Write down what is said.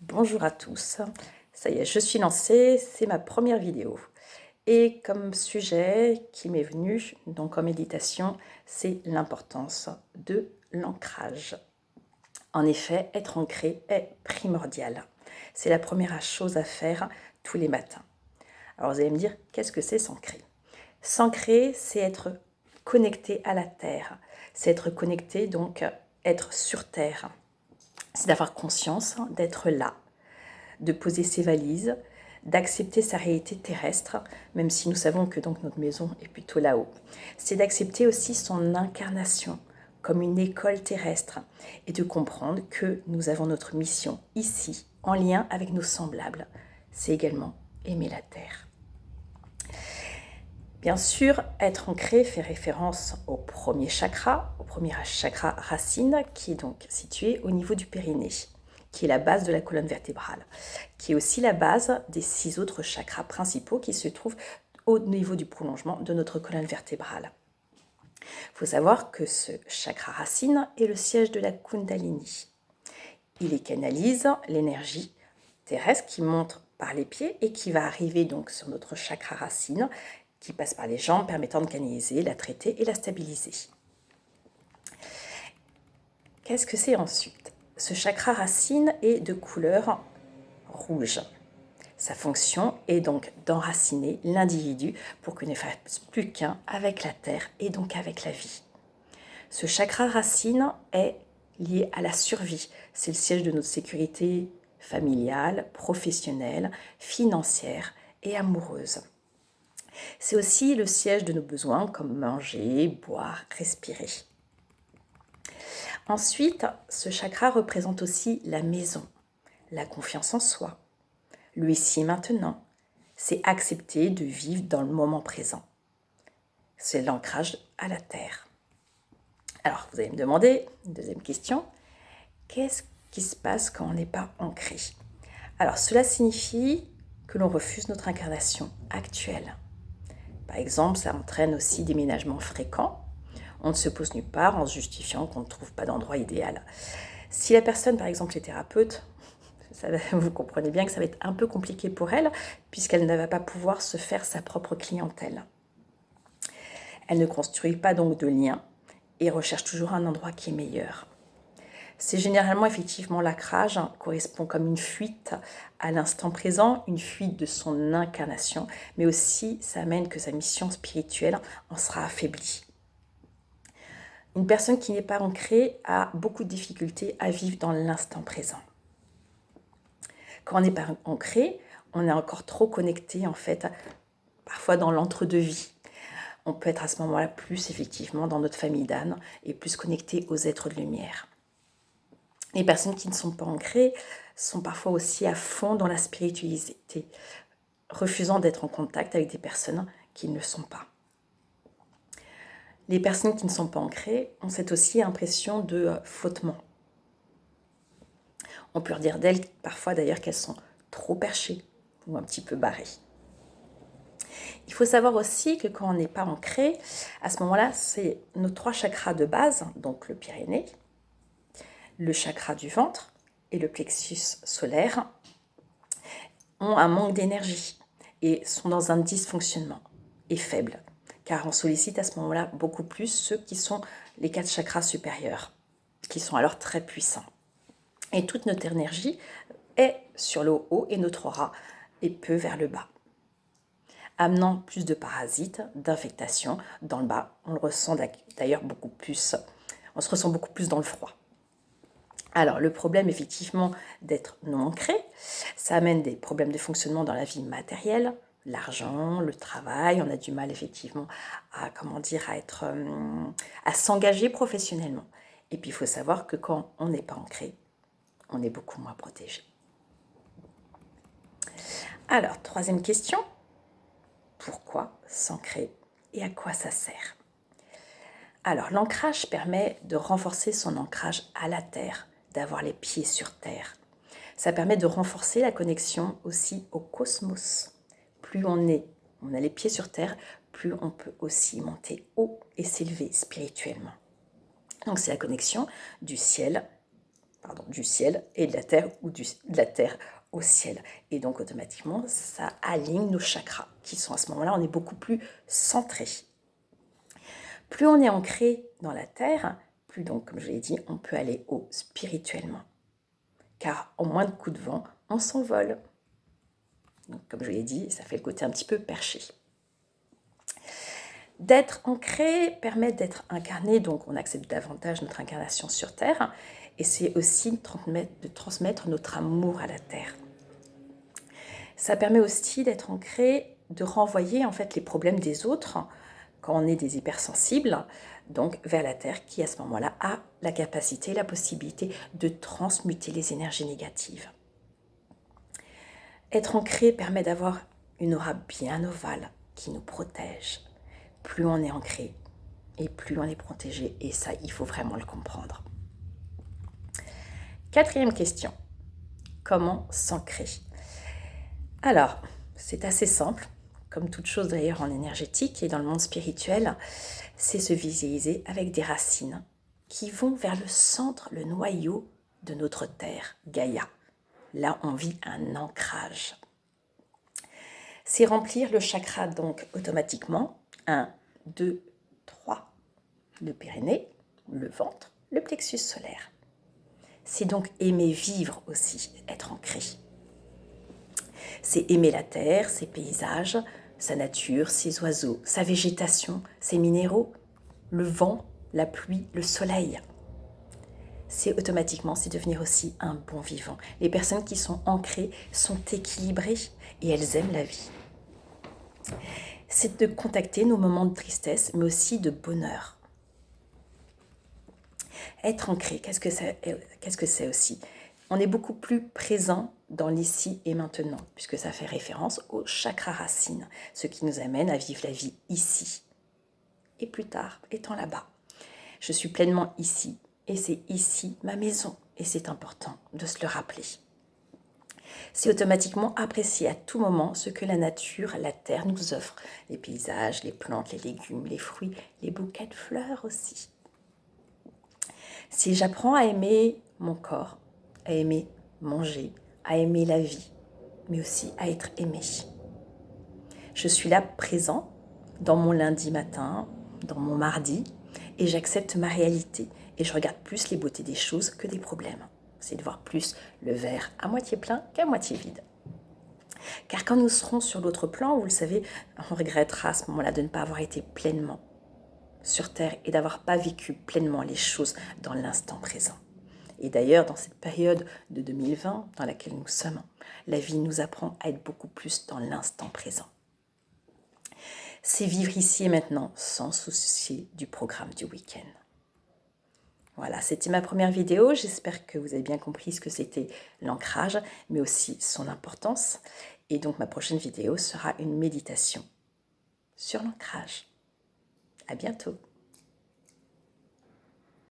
Bonjour à tous, ça y est, je suis lancée, c'est ma première vidéo. Et comme sujet qui m'est venu, donc en méditation, c'est l'importance de l'ancrage. En effet, être ancré est primordial. C'est la première chose à faire tous les matins. Alors vous allez me dire, qu'est-ce que c'est s'ancrer? S'ancrer, c'est être connecté à la terre, c'est être connecté, donc être sur terre. C'est d'avoir conscience d'être là, de poser ses valises, d'accepter sa réalité terrestre, même si nous savons que donc notre maison est plutôt là-haut. C'est d'accepter aussi son incarnation comme une école terrestre et de comprendre que nous avons notre mission ici, en lien avec nos semblables. C'est également aimer la terre. Bien sûr, être ancré fait référence au premier chakra racine, qui est donc situé au niveau du périnée, qui est la base de la colonne vertébrale, qui est aussi la base des 6 autres chakras principaux qui se trouvent au niveau du prolongement de notre colonne vertébrale. Il faut savoir que ce chakra racine est le siège de la Kundalini. Il canalise l'énergie terrestre qui monte par les pieds et qui va arriver donc sur notre chakra racine, qui passe par les jambes, permettant de canaliser, la traiter et la stabiliser. Qu'est-ce que c'est ensuite? Ce chakra racine est de couleur rouge. Sa fonction est donc d'enraciner l'individu pour qu'il ne fasse plus qu'un avec la terre et donc avec la vie. Ce chakra racine est lié à la survie. C'est le siège de notre sécurité familiale, professionnelle, financière et amoureuse. C'est aussi le siège de nos besoins comme manger, boire, respirer. Ensuite, ce chakra représente aussi la maison, la confiance en soi, le ici et maintenant. C'est accepter de vivre dans le moment présent. C'est l'ancrage à la terre. Alors, vous allez me demander, une deuxième question, qu'est-ce qui se passe quand on n'est pas ancré? Alors, cela signifie que l'on refuse notre incarnation actuelle. Par exemple, ça entraîne aussi des déménagements fréquents. On ne se pose nulle part en se justifiant qu'on ne trouve pas d'endroit idéal. Si la personne, par exemple, est thérapeute, vous comprenez bien que ça va être un peu compliqué pour elle, puisqu'elle ne va pas pouvoir se faire sa propre clientèle. Elle ne construit pas donc de lien et recherche toujours un endroit qui est meilleur. C'est généralement effectivement l'ancrage correspond comme une fuite à l'instant présent, une fuite de son incarnation, mais aussi ça amène que sa mission spirituelle en sera affaiblie. Une personne qui n'est pas ancrée a beaucoup de difficultés à vivre dans l'instant présent. Quand on n'est pas ancré, on est encore trop connecté en fait, parfois dans l'entre-deux-vie. On peut être à ce moment-là plus effectivement dans notre famille d'âme et plus connecté aux êtres de lumière. Les personnes qui ne sont pas ancrées sont parfois aussi à fond dans la spiritualité, refusant d'être en contact avec des personnes qui ne le sont pas. Les personnes qui ne sont pas ancrées ont cette aussi impression de flottement. On peut dire d'elles parfois d'ailleurs qu'elles sont trop perchées ou un petit peu barrées. Il faut savoir aussi que quand on n'est pas ancré, à ce moment-là, c'est nos 3 chakras de base, donc le pyrénée, le chakra du ventre et le plexus solaire, ont un manque d'énergie et sont dans un dysfonctionnement et faible, car on sollicite à ce moment-là beaucoup plus ceux qui sont les 4 chakras supérieurs, qui sont alors très puissants. Et toute notre énergie est sur le haut et notre aura est peu vers le bas, amenant plus de parasites, d'infectations dans le bas. On le ressent d'ailleurs beaucoup plus, on se ressent beaucoup plus dans le froid. Alors, le problème, effectivement, d'être non ancré, ça amène des problèmes de fonctionnement dans la vie matérielle, l'argent, le travail. On a du mal, effectivement, à s'engager professionnellement. Et puis, il faut savoir que quand on n'est pas ancré, on est beaucoup moins protégé. Alors, troisième question, pourquoi s'ancrer et à quoi ça sert? Alors, l'ancrage permet de renforcer son ancrage à la terre, d'avoir les pieds sur terre. Ça permet de renforcer la connexion aussi au cosmos. Plus on a les pieds sur terre, plus on peut aussi monter haut et s'élever spirituellement. Donc c'est la connexion du ciel, du ciel et de la terre ou de la terre au ciel. Et donc automatiquement, ça aligne nos chakras qui sont à ce moment-là, on est beaucoup plus centré. Plus on est ancré dans la terre, plus donc, comme je l'ai dit, on peut aller haut spirituellement. Car en moins de coups de vent, on s'envole. Donc, comme je l'ai dit, ça fait le côté un petit peu perché. D'être ancré permet d'être incarné, donc on accepte davantage notre incarnation sur Terre, et c'est aussi de transmettre notre amour à la Terre. Ça permet aussi d'être ancré, de renvoyer en fait les problèmes des autres, quand on est des hypersensibles, donc vers la Terre qui à ce moment-là a la capacité, la possibilité de transmuter les énergies négatives. Être ancré permet d'avoir une aura bien ovale qui nous protège. Plus on est ancré et plus on est protégé, et ça, il faut vraiment le comprendre. 4e question, comment s'ancrer? Alors, c'est assez simple, comme toute chose d'ailleurs en énergétique et dans le monde spirituel, c'est se visualiser avec des racines qui vont vers le centre, le noyau de notre terre, Gaïa. Là, on vit un ancrage. C'est remplir le chakra donc automatiquement, 1, 2, 3, le périnée, le ventre, le plexus solaire. C'est donc aimer vivre aussi, être ancré. C'est aimer la terre, ses paysages, sa nature, ses oiseaux, sa végétation, ses minéraux, le vent, la pluie, le soleil. C'est devenir aussi un bon vivant. Les personnes qui sont ancrées sont équilibrées et elles aiment la vie. C'est de contacter nos moments de tristesse, mais aussi de bonheur. Être ancré, qu'est-ce que c'est aussi? On est beaucoup plus présent dans l'ici et maintenant, puisque ça fait référence au chakra racine, ce qui nous amène à vivre la vie ici. Et plus tard, étant là-bas. Je suis pleinement ici, et c'est ici ma maison, et c'est important de se le rappeler. C'est automatiquement apprécier à tout moment ce que la nature, la terre nous offre, les paysages, les plantes, les légumes, les fruits, les bouquets de fleurs aussi. Si j'apprends à aimer mon corps, à aimer manger, à aimer la vie, mais aussi à être aimé. Je suis là présent dans mon lundi matin, dans mon mardi, et j'accepte ma réalité et je regarde plus les beautés des choses que des problèmes. C'est de voir plus le verre à moitié plein qu'à moitié vide. Car quand nous serons sur l'autre plan, vous le savez, on regrettera à ce moment-là de ne pas avoir été pleinement sur Terre et d'avoir pas vécu pleinement les choses dans l'instant présent. Et d'ailleurs, dans cette période de 2020 dans laquelle nous sommes, la vie nous apprend à être beaucoup plus dans l'instant présent. C'est vivre ici et maintenant sans soucier du programme du week-end. Voilà, c'était ma première vidéo. J'espère que vous avez bien compris ce que c'était l'ancrage, mais aussi son importance. Et donc, ma prochaine vidéo sera une méditation sur l'ancrage. À bientôt.